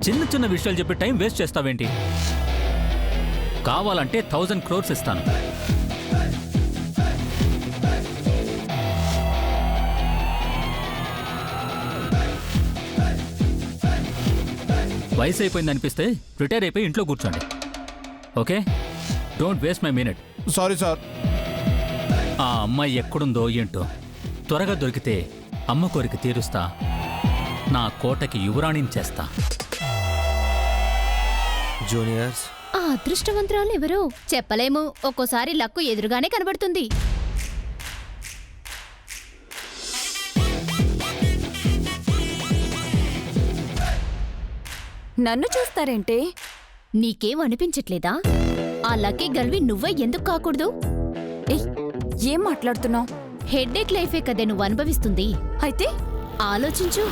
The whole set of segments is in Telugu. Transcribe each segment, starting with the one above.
చిన్న చిన్న విషయాలు చెప్పి టైం వేస్ట్ చేస్తావేంటి? కావాలంటే 1000 crores ఇస్తాను. వయసు అయిపోయింది అనిపిస్తే రిటైర్ అయిపోయి ఇంట్లో కూర్చోండి. Okay, don't waste my minute. Sorry sir. ఆ అమ్మాయి ఎక్కడుందో ఏంటో త్వరగా దొరికితే అమ్మ కోరిక తీరుస్తా, నా కోటకి యువరాణిని చేస్తా. జూనియర్స్, ఆ అదృష్టవంతురాలు ఎవరో చెప్పలేము. ఒక్కోసారి లక్కు ఎదురుగానే కనబడుతుంది. నన్ను చూస్తారేంటే? నీకేం అనిపించట్లేదా? ఆ లక్కీ గల్వి నువ్వే ఎందుకు కాకూడదు? ఏయ్, ఏం మాట్లాడుతున్నావు? హెడ్ఏక్ లైఫే కదే నువ్వు అనుభవిస్తుంది. అయితే ఆలోచించు.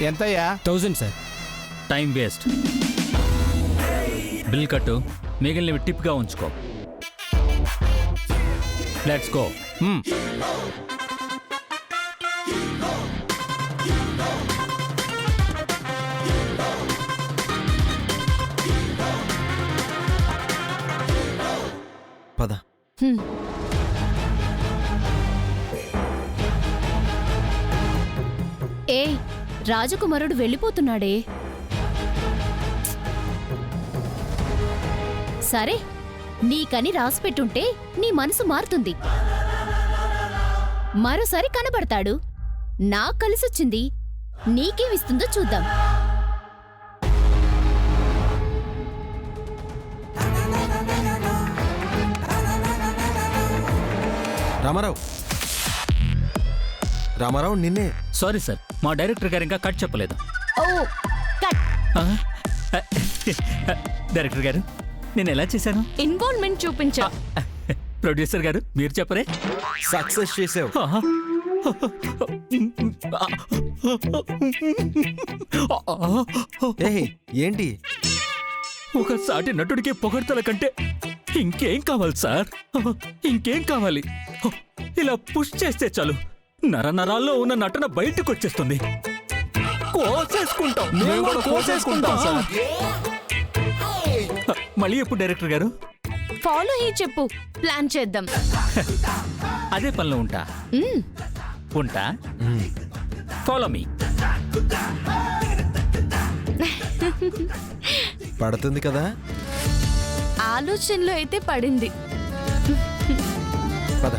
ఎంతయ్యా? 1000 సార్. Time waste. బిల్ కట్టు, మిగిలినవి టిప్గా ఉంచుకో. Let's go. పద. ఏ రాజకుమారుడు వెళ్ళిపోతున్నాడే. సరే, నీకని రాసిపెట్టుంటే నీ మనసు మారుతుంది. మరోసారి కనబడతాడు. నాకు కలిసొచ్చింది, నీకేమిస్తుందో చూద్దాం. రామారావు, రామారావు నిన్నే. సారీ సార్, మా డైరెక్టర్ గారు ఇంకా కట్ చెప్పలేదు. ఓ కట్. డైరెక్టర్ గారు, నేను ఎలా చేశాను? ఇన్వాల్వ్మెంట్ చూపించా. ప్రొడ్యూసర్ గారు, మీరు చెప్పరే. సక్సెస్ చేసావు. ఏయ్, ఏంటి? ఒక సాటి నటుడికి పొగడ్తల కంటే ఇంకేం కావాలి సార్? ఇంకేం కావాలి? ఇలా పుష్ చేస్తే చాలు, నరనరాల్లో ఉన్న నటన బయటకు వచ్చేస్తుంది. కోసేసుకుంటాం. మేము కూడా కోసేసుకుంటాం సార్. మళ్ళీ ఎప్పుడు డైరెక్టర్ గారు? ఫాలో అయ్యి చెప్పు, ప్లాన్ చేద్దాం. అదే పనిలో ఉంటా. ఉంటా. Follow me. పడుతుంది కదా? ఆలోచనలో అయితే పడింది. పద.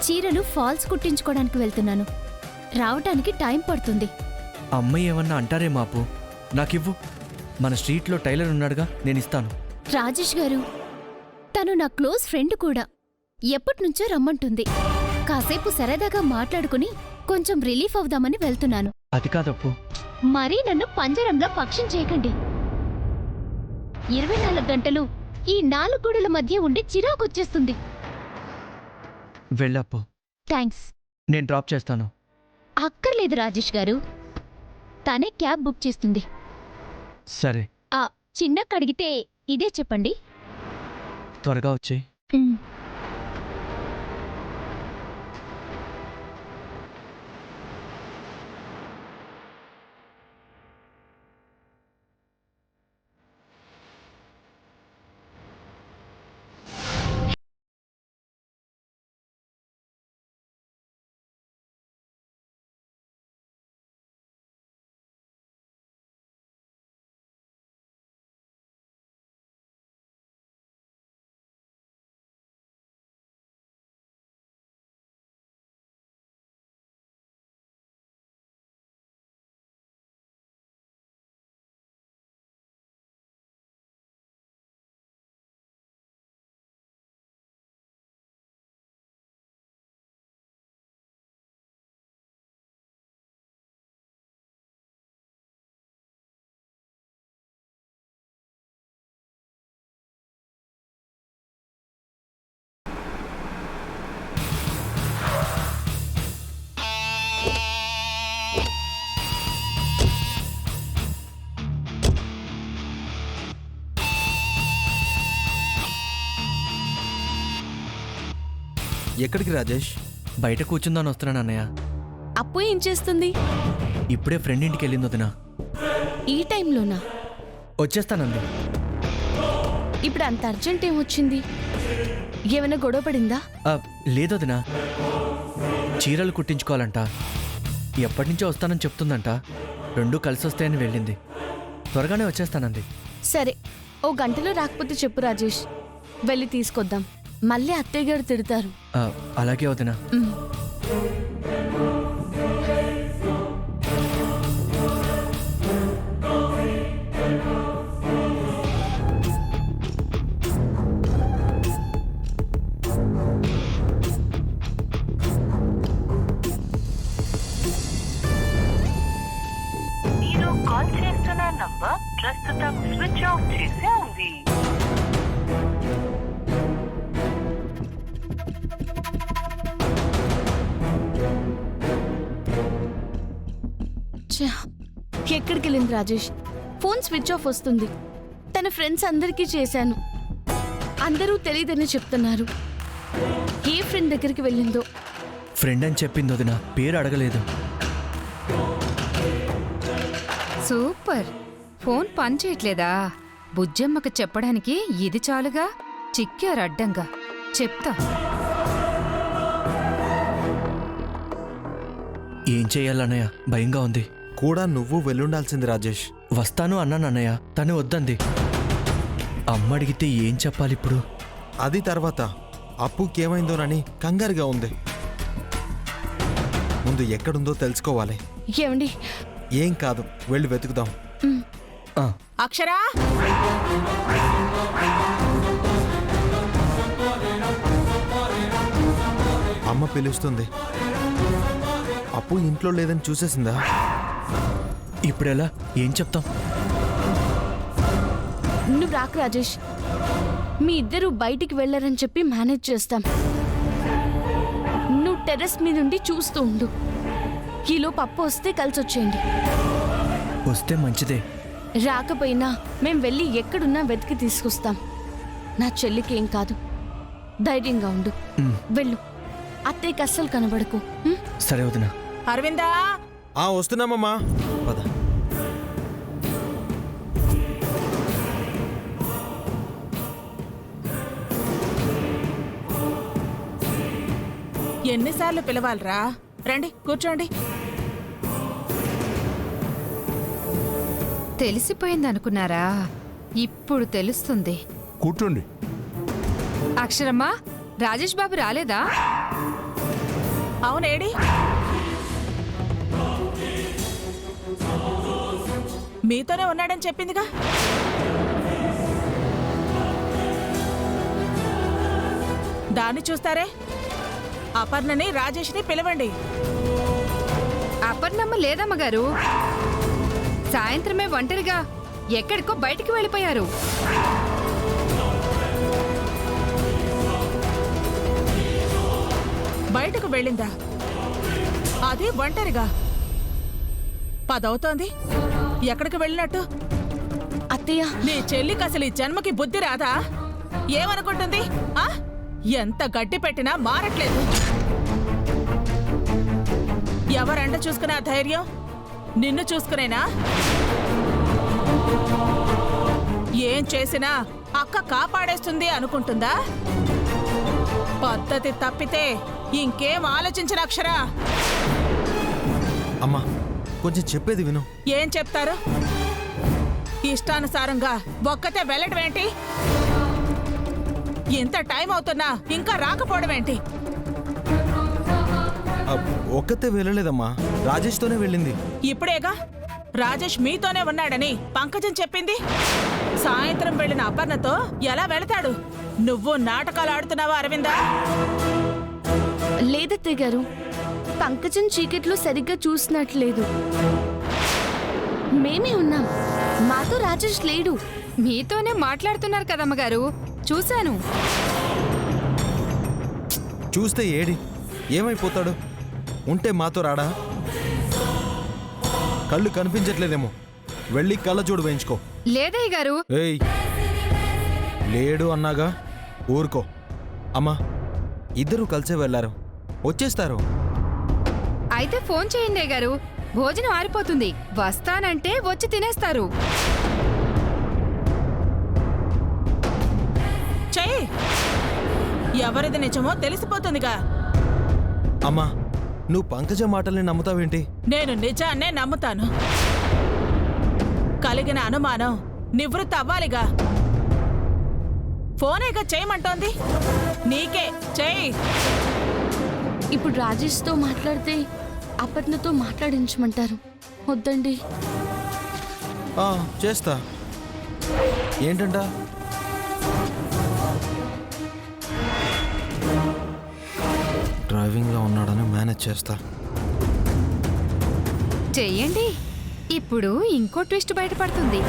చీరలు ఫాల్స్ కుట్టించుకోవడానికి వెళ్తున్నాను. రావటానికి టైం పడుతుంది. అమ్మాయి ఏమన్నా అంటారే మాపు, నాకివ్వు. మన స్ట్రీట్లో టైలర్ ఉన్నాడుగా, నేనిస్తాను. రాజేష్ గారు, తను నా క్లోజ్ ఫ్రెండ్ కూడా. ఎప్పటినుంచో రమ్మంటుంది. కాసేపు సరదాగా మాట్లాడుకుని కొంచెం రిలీఫ్ అవుదామని వెళ్తున్నాను. అది కాదప్పు. మరీ నన్ను పంజరంలో పక్షం చేయకండి. 24 గంటలు ఈ 4 గోడల మధ్య ఉండి చిరాకొచ్చేస్తుంది. వెళ్ళప్పు. థ్యాంక్స్. నేను డ్రాప్ చేస్తాను. అక్కర్లేదు రాజేష్ గారు, తనే క్యాబ్ బుక్ చేస్తుంది. సరే, చిన్నక్క అడిగితే ఇదే చెప్పండి. త్వరగా వచ్చేయ్. ఎక్కడికి రాజేష్? బయట కూర్చుందాని వస్తున్నాను అన్నయ్య. అప్పు ఏం చేస్తుంది? ఇప్పుడే ఫ్రెండ్ ఇంటికి వెళ్ళింది వదినా. ఈ టైంలోనా? వచ్చేస్తానంది. ఇప్పుడు అంత అర్జెంట్ ఏమొచ్చింది? ఏమైనా గొడవ పడిందా? లేదు వదినా, చీరలు కుట్టించుకోవాలంట. ఎప్పటి నుంచో వస్తానని చెప్తుందంట. రెండూ కలిసి వస్తాయని వెళ్ళింది. త్వరగానే వచ్చేస్తానంది. సరే, ఓ గంటలో రాకపోతే చెప్పు రాజేష్, వెళ్ళి తీసుకొద్దాం. మళ్ళీ అత్తయ్య గారు తిడతారు. అలాగే వదినా. ఉమ్. మీరు కాల్ చేస్తున్న నంబర్ ప్రస్తుతం స్విచ్ ఆఫ్ చేసి ఉంది. ఛ, ఎక్కడికి వెళ్ళింది రాజేష్? ఫోన్ స్విచ్ ఆఫ్ వస్తుంది. తన ఫ్రెండ్స్ అందరికీ చేశాను, అందరూ తెలియదని చెప్తున్నారు. ఏ ఫ్రెండ్ దగ్గరికి వెళ్ళిందో. ఫ్రెండ్ అని చెప్పింది వదినా, పేరు అడగలేదు. సూపర్. ఫోన్ పని చేయట్లేదా? బుజ్జమ్మకు చెప్పడానికి ఇది చాలుగా. చిక్కారు అడ్డంగా. చెప్తా. ఏం చెయ్యాలన్నయ్య, భయంగా ఉంది. కూడా నువ్వు వెళ్ళుండాల్సింది రాజేష్. వస్తాను అన్నాను అన్నయ్య, తను వద్దంది. అమ్మ అడిగితే ఏం చెప్పాలి ఇప్పుడు? అది తర్వాత. అప్పుకేమైందోనని కంగారుగా ఉంది. ముందు ఎక్కడుందో తెలుసుకోవాలి. ఏమండి? ఏం కాదు, వెళ్ళి వెతుకుదాం. అక్షరా, అమ్మ పిలుస్తుంది. అప్పు ఇంట్లో లేదని చూసేసిందా? ఇప్పుడెలా? ఏం చెప్తాం? నువ్వు రాకు రాజేష్, మీ ఇద్దరు బయటికి వెళ్ళారని చెప్పి మేనేజ్ చేస్తాం. నువ్వు టెర్రస్ మీద నుండి చూస్తూ ఉండు. ఈలో పప్పు వస్తే కలిసి వచ్చేయండి. వస్తే మంచిదే. రాకపోయినా మేం వెళ్ళి ఎక్కడున్నా వెతికి తీసుకొస్తాం. నా చెల్లికి ఏం కాదు, ధైర్యంగా ఉండు. వెళ్ళు, అత్తయ్యకి అస్సలు కనబడకు. ఉం? సరే వదినా. అరవిందా, వస్తున్నామమ్మా. పద. ఎన్నిసార్లు పిలవాలరా? రండి, కూర్చోండి. తెలిసిపోయిందనుకున్నారా? ఇప్పుడు తెలుస్తుంది. కూర్చోండి. అక్షరమ్మా, రాజేష్ బాబు రాలేదా? అవునేడి? మీతోనే ఉన్నాడని చెప్పిందిగా. దాన్ని చూస్తారే, అపర్ణని రాజేష్ని పిలవండి. అపర్ణమ్మ లేదమ్మగారు. సాయంత్రమే ఒంటరిగా ఎక్కడికో బయటికి వెళ్ళిపోయారు. బయటకు వెళ్ళిందా? అది ఒంటరిగా? 10 అవుతోంది. ఎక్కడికి వెళ్ళినట్టు? అత్తయ్య, నీ చెల్లికి అసలు ఈ జన్మకి బుద్ధి రాదా? ఏమనుకుంటుంది? ఎంత గట్టి పెట్టినా మారట్లేదు. ఎవరంట చూసుకునే ఆ ధైర్యం? నిన్ను చూసుకునేనా? ఏం చేసినా అక్క కాపాడేస్తుంది అనుకుంటుందా? పద్ధతి తప్పితే ఇంకేం ఆలోచించిన అక్షరా. అమ్మా, కొంచెం చెప్పేది విను. ఏం చెప్తారు? ఇష్టానుసారంగా ఒక్కతే వెళ్ళటం ఏంటి? ఇంత టైం అవుతున్నా ఇంకా రాకపోవడం ఏంటి? ఒక్కతే వెళ్ళలేదమ్మా, రాజేష్తోనే వెళ్ళింది. ఇప్పుడేగా రాజేష్ మీతోనే ఉన్నాడని పంకజం చెప్పింది. సాయంత్రం వెళ్ళిన అపర్ణతో ఎలా వెళతాడు? నువ్వు నాటకాలు ఆడుతున్నావా అరవిందా? లేదత్తయ్య గారు, పంకజం చీకట్లో సరిగ్గా చూసినట్లేదు. మేమే ఉన్నాం, మాతో రాజేష్ లేడు. మీతోనే మాట్లాడుతున్నారు కదమ్మగారు, చూశాను. చూస్తే ఏడి ఏమైపోతాడు? ఉంటే మాతో రాడా? కళ్ళు కనిపించట్లేదేమో, వెళ్ళి కళ్ళజోడు వేయించుకో. లేదయ్య గారు. ఏయ్, లేడు అన్నాగా, ఊరుకో. అమ్మా, ఇద్దరు కలిసే వెళ్ళారు, వచ్చేస్తారు. అయితే ఫోన్ చేయండి గారు, భోజనం ఆరిపోతుంది. వస్తానంటే వచ్చి తినేస్తారు. చెయ్యి, ఎవరిది నిజమో తెలిసిపోతుందిగా. అమ్మా, నువ్వు పంకజ మాటల్ని నమ్ముతావేంటి? నేను నిజాన్నే నమ్ముతాను. కలిగిన అనుమానం నివృత్తి అవ్వాలిగా. ఫోనేగా చేయమంటోంది, నీకే చెయ్యి. ఇప్పుడు రాజేష్తో మాట్లాడితే అపర్ణతో మాట్లాడించమంటారు. వద్దండి. చేస్తా. ఏంటంట? డ్రైవింగ్లో ఉన్నాడని మేనేజ్ చేస్తా. చెయ్యండి. ఇప్పుడు ఇంకో ట్విస్ట్ బయటపడుతుంది.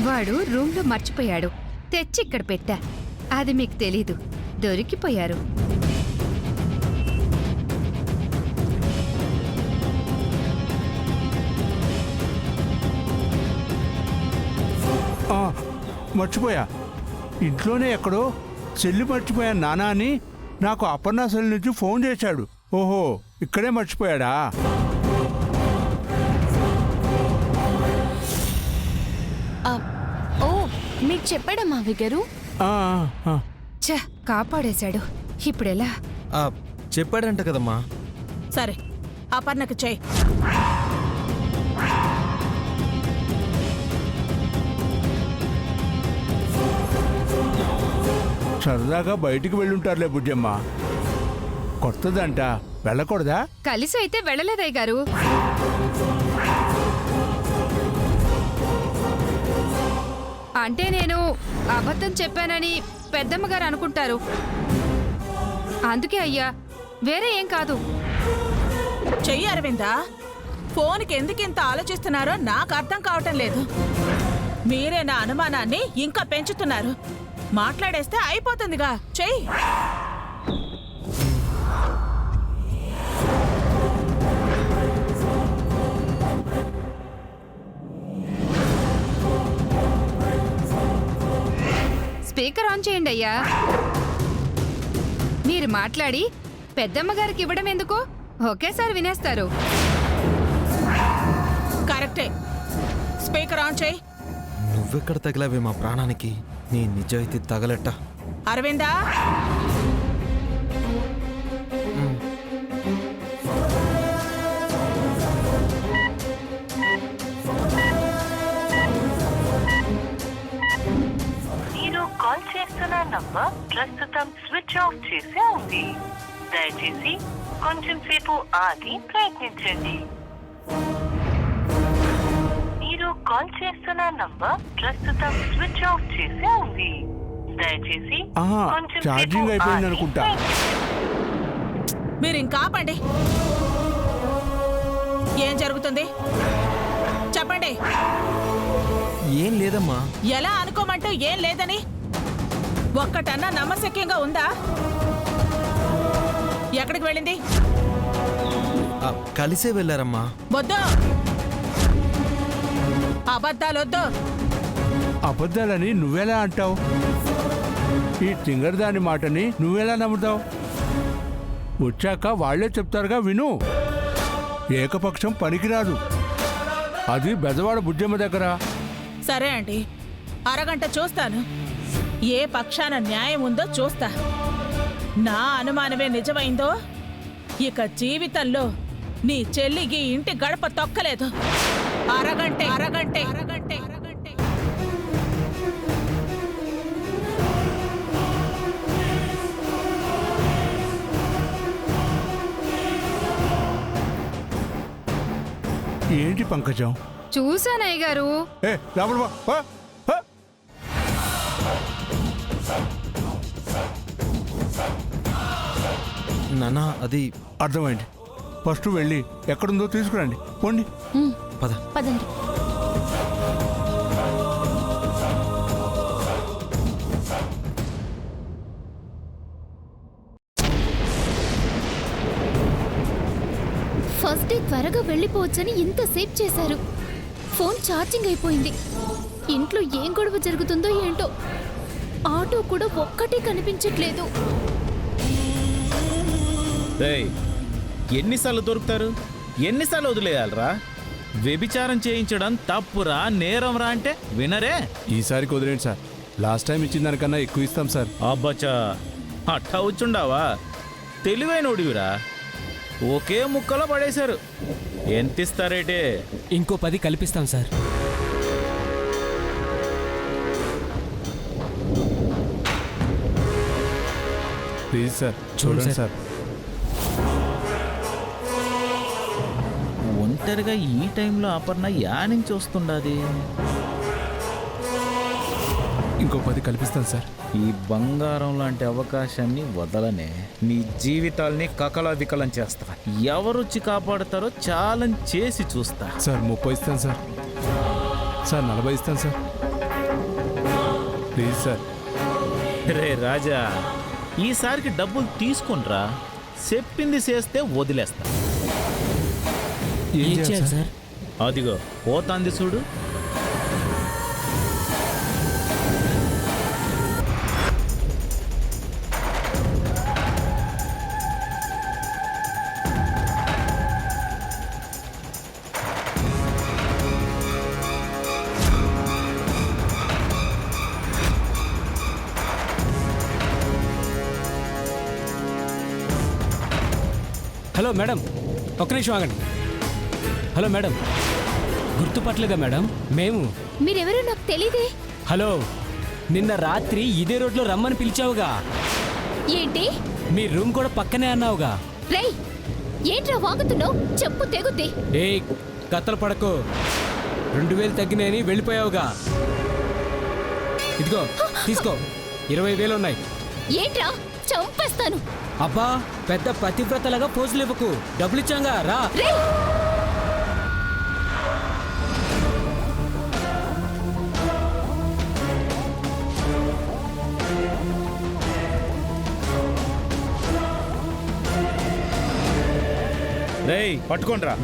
వాడు రూమ్లో మర్చిపోయాడు. తెచ్చి ఇక్కడ పెట్టా. అది మీకు తెలీదు. దొరికిపోయారు. మర్చిపోయా. ఇంట్లోనే ఎక్కడో సెల్లు మర్చిపోయాను నానా అని నాకు అపర్ణ సెల్ నుంచి ఫోన్ చేశాడు. ఓహో, ఇక్కడే మర్చిపోయాడా? ఓ, మీకు చెప్పాడా మావి గారు? ఛ, కాపాడేశాడు. ఇప్పుడెలా? చెప్పాడంట కదమ్మా. సరే, అపర్ణకు చెయ్యి. సరదాగా బయటికి వెళ్ళుంటారులే బుజ్జమ్మ. కొత్తదంట, వెళ్ళకూడదా? కలిసి అయితే వెళ్ళలేదయ్య గారు. అంటే నేను అబద్ధం చెప్పానని పెద్దమ్మగారు అనుకుంటారు. అందుకే అయ్యా, వేరే ఏం కాదు. చెయ్యి అరవిందా. ఫోన్కి ఎందుకు ఇంత ఆలోచిస్తున్నారో నాకు అర్థం కావటం లేదు. మీరే నా అనుమానాన్ని ఇంకా పెంచుతున్నారు. మాట్లాడేస్తే అయిపోతుందిగా. చెయ్యి. స్పీకర్ ఆన్ చేయండి అయ్యా. మీరు మాట్లాడి పెద్దమ్మగారికి ఇవ్వడం ఎందుకు? ఒకేసారి వినేస్తారు. కరెక్టే. స్పీకర్ ఆన్ చేయి. నువ్వెక్కడ తగిలావే మా ప్రాణానికి? నీ నిజాయితీ తగలెట్ట. అరవిందా, మీరు కాల్ చేస్తున్న నంబర్ ప్రస్తుతం స్విచ్ ఆఫ్ చేసి ఉంది. దయచేసి కొంచెం సేపు ఆగి ప్రయత్నించండి. మీరు కాల్ చేస్తున్న నంబర్ ప్రస్తుతం స్విచ్ ఆఫ్ చేసి ఉంది. దయచేసి కొంచెం ఛార్జింగ్ అయిపోయింది అనుకుంటా. మీరు ఇంకా ఆపండి. ఏం జరుగుతుంది చెప్పండి. ఏం లేదమ్మా. ఎలా అనుకోమంటూ ఏం లేదని ఒక్కటన్నా నమ్మశక్యంగా ఉందా? ఎక్కడికి వెళ్ళింది? కలిసే వెళ్ళారమ్మా. వద్దు, అబద్ధాలొద్దు. అబద్ధాలని నువ్వెలా అంటావు? ఈ తింగరదాని మాటని నువ్వెలా నమ్ముతావు? వచ్చాక వాళ్లే చెప్తారుగా, విను. ఏకపక్షం పనికిరాదు. అది బెదవాడ బుజ్జమ్మ దగ్గర. సరే అండి, అరగంట చూస్తాను. ఏ పక్షాన న్యాయం ఉందో చూస్తా. నా అనుమానమే నిజమైందో ఇక జీవితంలో నీ చెల్లికి ఇంటి గడప తొక్కలేదు. అరగంటే అరగంటే అరగంటే అరగంటే. ఏంటి పంకజం? చూశానయ్య గారు. నానా, అది అర్థమైంది. ఫస్ట్ వెళ్ళి ఎక్కడుందో తీసుకురండి. పోండి. పద. పదండి. త్వరగా వెళ్ళిపోవచ్చని ఇంతసేపు చేశారు. ఫోన్ ఛార్జింగ్ అయిపోయింది. ఇంట్లో ఏం గొడవ జరుగుతుందో ఏంటో. ఆటో కూడా ఒక్కటే కనిపించట్లేదు. ఎన్నిసార్లు దొరుకుతారు? ఎన్నిసార్లు వదిలేయాలరా? వ్యభిచారం చేయించడం తప్పురా, నేరంరా అంటే వినరే. ఈసారికి వదిలేండి సార్. లాస్ట్ టైం ఇచ్చిన దానికన్నా ఎక్కువ ఇస్తాం సార్. అబ్బచ్చా, అట్టా వచ్చుండావా? తెలివైనోడివిరా. ఒకే ముక్కలో పడేశారు. ఎంత ఇస్తారేటే? ఇంకో 10 కల్పిస్తాం సార్. ప్లీజ్ సార్, చూడండి సార్. ఒంటరిగా ఈ టైంలో అపర్ణ యా నుంచి వస్తుండాది? ఇంకో 10 కల్పిస్తాను సార్. ఈ బంగారం లాంటి అవకాశాన్ని వదలనే. మీ జీవితాల్ని కకలవికలం చేస్తా. ఎవరొచ్చి కాపాడుతారో ఛాలెంజ్ చేసి చూస్తా. సార్ 30 ఇస్తాను సార్. సార్ 40 ఇస్తాను సార్. Please sir. రే రాజా, ఈసారికి డబ్బులు తీసుకుంట్రా. చెప్పింది చేస్తే వదిలేస్తా. ఏం చేయాలి సార్? అదిగో పోతాంది చూడు. హలో మేడం, ఒక్క నిమిషం ఆగండి. హలో మేడం, గుర్తుపట్టలేదా మేడం? మేము. మీరెవరో నాకు తెలీదే. హలో, నిన్న రాత్రి ఇదే రోడ్లో రమ్మని పిలిచావుగా. ఏంటి? మీ రూమ్ కూడా పక్కనే అన్నావుగా. రేయ్, ఏంట్రా వాగుతున్నావు? చెప్పు తెగుద్ది. ఏ కత్తలు పడకు. 2000 తగ్గినాయని వెళ్ళిపోయావుగా. ఇదిగో తీసుకో, 20,000 ఉన్నాయి. ఏంట్రా, చంపేస్తాను. అబ్బా, పెద్ద పతివ్రతలాగా పోజులు ఇవ్వకు. డబ్బులు ఇచ్చాంగా, రా. రేయ్, రేయ్ పట్టుకోండిరా,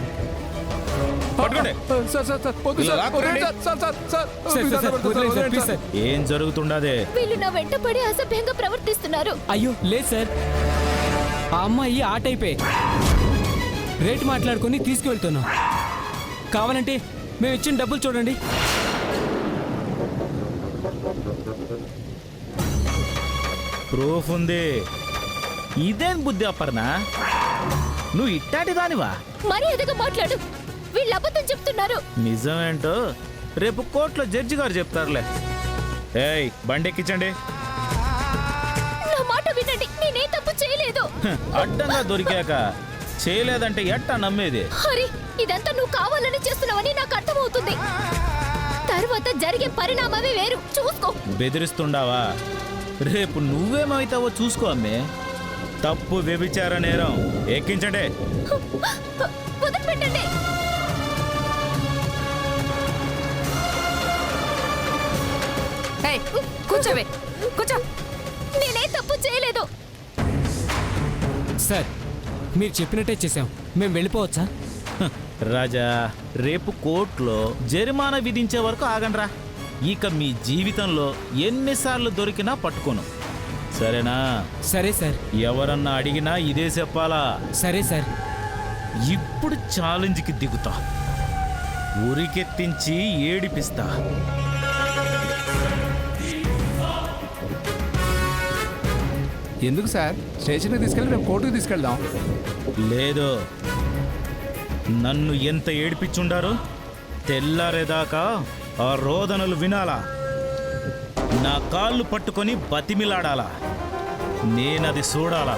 పట్టుకోండి. సార్ సార్ సార్, వద్దు ఇలా సార్, లాక్కోండి. Sir sir sir sir, sir, sir, sir, వదిలేండి సార్, ప్లీజ్ సార్. ఏం జరుగుతుండదే? వీళ్ళు నా వెంటపడి అసభ్యంగా ప్రవర్తిస్తున్నారు. అయ్యో లేదు సార్, ఆ అమ్మాయి ఆ టైపే. రేటు మాట్లాడుకొని తీసుకువెళ్తున్నాం. కావాలంటే మేము ఇచ్చిన డబ్బులు చూడండి. ప్రూఫ్ ఉంది. ఇదేం బుద్ధి అపర్ణ? నువ్వు ఇట్టాటి దానివా? మరి ఎదుగా మాట్లాడు. వీళ్ళు అబద్ధం చెప్తున్నారు. నిజమేంటో రేపు కోర్టులో జడ్జి గారు చెప్తారులే. ఏయ్, బండెక్కించండి. నా మాట వినండి, నేనే తప్పు చేయలేదు. అడ్డంగా దొరికాక చేయలేదంటే ఎట్టా నమ్మేది? హరి, ఇదంతా నువ్వు కావాలని చేస్తున్నావని నాకు అర్థమవుతుంది. తర్వాత జరిగే పరిణామమే వేరు, చూసుకో. బెదిరిస్తుండావా? రేపు నువ్వేమవుతావో చూసుకో అమ్మే. తప్పు వ్యభిచార నేరం. ఎక్కించండి. వదిలిపెట్టండి. కూర్చోవే, కూర్చో. నేనే తప్పు చేయలేదు. సార్, మీరు చెప్పినట్టే చేసాం. మేము వెళ్ళిపోవచ్చా? రాజా, రేపు కోర్టులో జరిమానా విధించే వరకు ఆగండ్రా. ఇక మీ జీవితంలో ఎన్నిసార్లు దొరికినా పట్టుకోను. సరేనా? సరే సార్. ఎవరన్నా అడిగినా ఇదే చెప్పాలా? సరే సార్. ఇప్పుడు ఛాలెంజ్కి దిగుతా. ఉరికెత్తించి ఏడిపిస్తా. ఎందుకు సార్? స్టేషన్కి తీసుకెళ్ళి రేపు కోర్టుకు తీసుకెళ్దాం. లేదు, నన్ను ఎంత ఏడిపించుండారు? తెల్లారేదాకా ఆ రోదనలు వినాలా? నా కాళ్ళు పట్టుకొని బతిమిలాడాలా? నేనది చూడాలా?